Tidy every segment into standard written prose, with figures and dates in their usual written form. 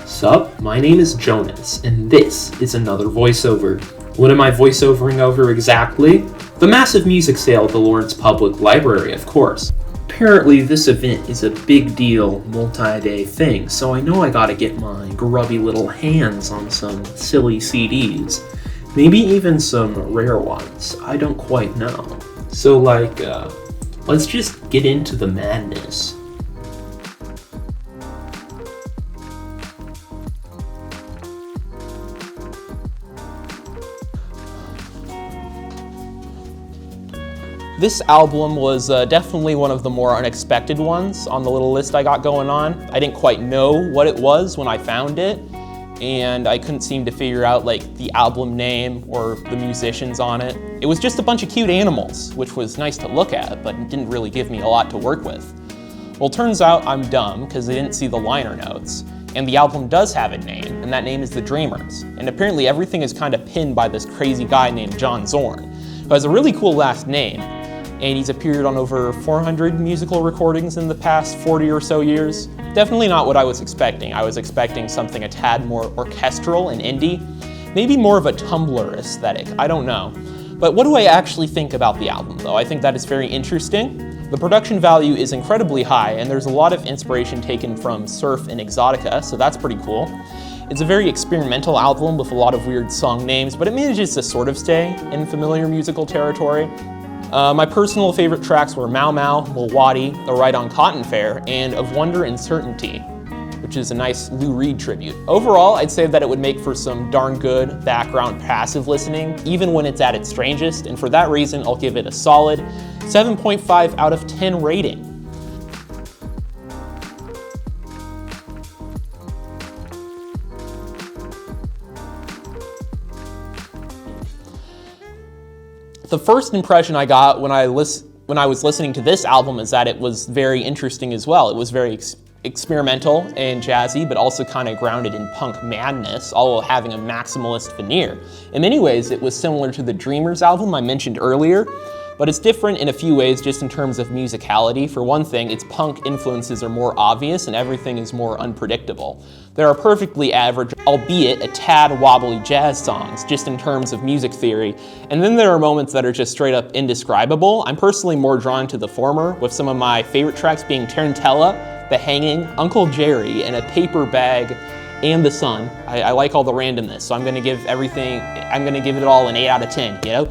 Sup, my name is Jonas, and this is another voiceover. What am I voiceovering over exactly? The massive music sale at the Lawrence Public Library, of course. Apparently this event is a big deal, multi-day thing, so I know I gotta get my grubby little hands on some silly CDs. Maybe even some rare ones, I don't quite know. So let's just get into the madness. This album was definitely one of the more unexpected ones on the little list I got going on. I didn't quite know what it was when I found it, and I couldn't seem to figure out the album name or the musicians on it. It was just a bunch of cute animals, which was nice to look at, but it didn't really give me a lot to work with. Well, turns out I'm dumb because I didn't see the liner notes, and the album does have a name, and that name is The Dreamers. And apparently everything is kind of pinned by this crazy guy named John Zorn, who has a really cool last name. And he's appeared on over 400 musical recordings in the past 40 or so years. Definitely not what I was expecting. I was expecting something a tad more orchestral and indie, maybe more of a Tumblr aesthetic, I don't know. But what do I actually think about the album though? I think that is very interesting. The production value is incredibly high, and there's a lot of inspiration taken from surf and exotica, so that's pretty cool. It's a very experimental album with a lot of weird song names, but it manages to sort of stay in familiar musical territory. My personal favorite tracks were Mau Mau, Mulwadi, The Ride on Cotton Fair, and Of Wonder and Certainty, which is a nice Lou Reed tribute. Overall, I'd say that it would make for some darn good background passive listening, even when it's at its strangest, and for that reason, I'll give it a solid 7.5 out of 10 rating. The first impression I got when I was listening to this album is that it was very interesting as well. It was very experimental and jazzy, but also kind of grounded in punk madness, all while having a maximalist veneer. In many ways, it was similar to the Dreamers album I mentioned earlier, but it's different in a few ways just in terms of musicality. For one thing, its punk influences are more obvious and everything is more unpredictable. There are perfectly average, albeit a tad wobbly jazz songs, just in terms of music theory, and then there are moments that are just straight up indescribable. I'm personally more drawn to the former, with some of my favorite tracks being Tarantella, The Hanging, Uncle Jerry, and A Paper Bag, and The Sun. I like all the randomness, so I'm gonna give it all an 8 out of 10, you know?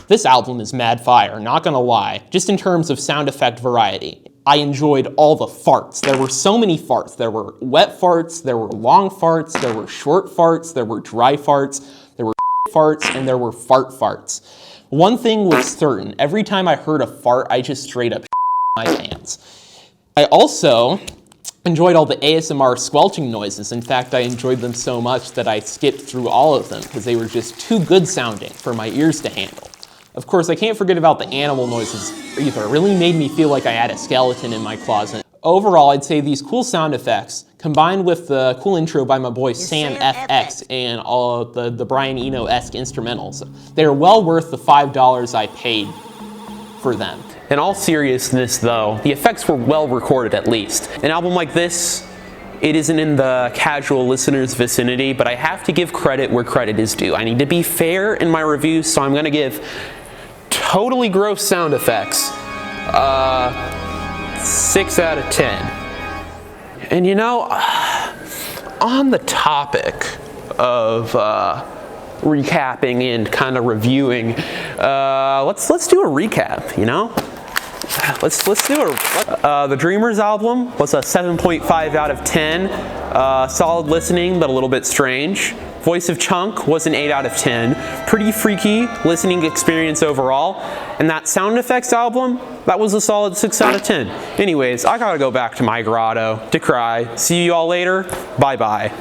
This album is mad fire, not gonna lie. Just in terms of sound effect variety, I enjoyed all the farts. There were so many farts. There were wet farts, there were long farts, there were short farts, there were dry farts, there were farts, and there were fart farts. One thing was certain, every time I heard a fart, I just straight up my pants. I also enjoyed all the ASMR squelching noises. In fact, I enjoyed them so much that I skipped through all of them because they were just too good sounding for my ears to handle. Of course, I can't forget about the animal noises either. It really made me feel like I had a skeleton in my closet. Overall, I'd say these cool sound effects, combined with the cool intro by my boy Sam FX and all of the Brian Eno-esque instrumentals, they're well worth the $5 I paid for them. In all seriousness though, the effects were well recorded at least. An album like this, it isn't in the casual listener's vicinity, but I have to give credit where credit is due. I need to be fair in my reviews, so I'm gonna give totally gross sound effects 6 out of 10. And you know, on the topic of recapping and kind of reviewing, let's do a recap, you know? Let's do the Dreamers album was a 7.5 out of 10. Solid listening, but a little bit strange. Voice of Chunk was an 8 out of 10. Pretty freaky listening experience overall. And that sound effects album, that was a solid 6 out of 10. Anyways, I gotta go back to my grotto to cry. See you all later. Bye-bye.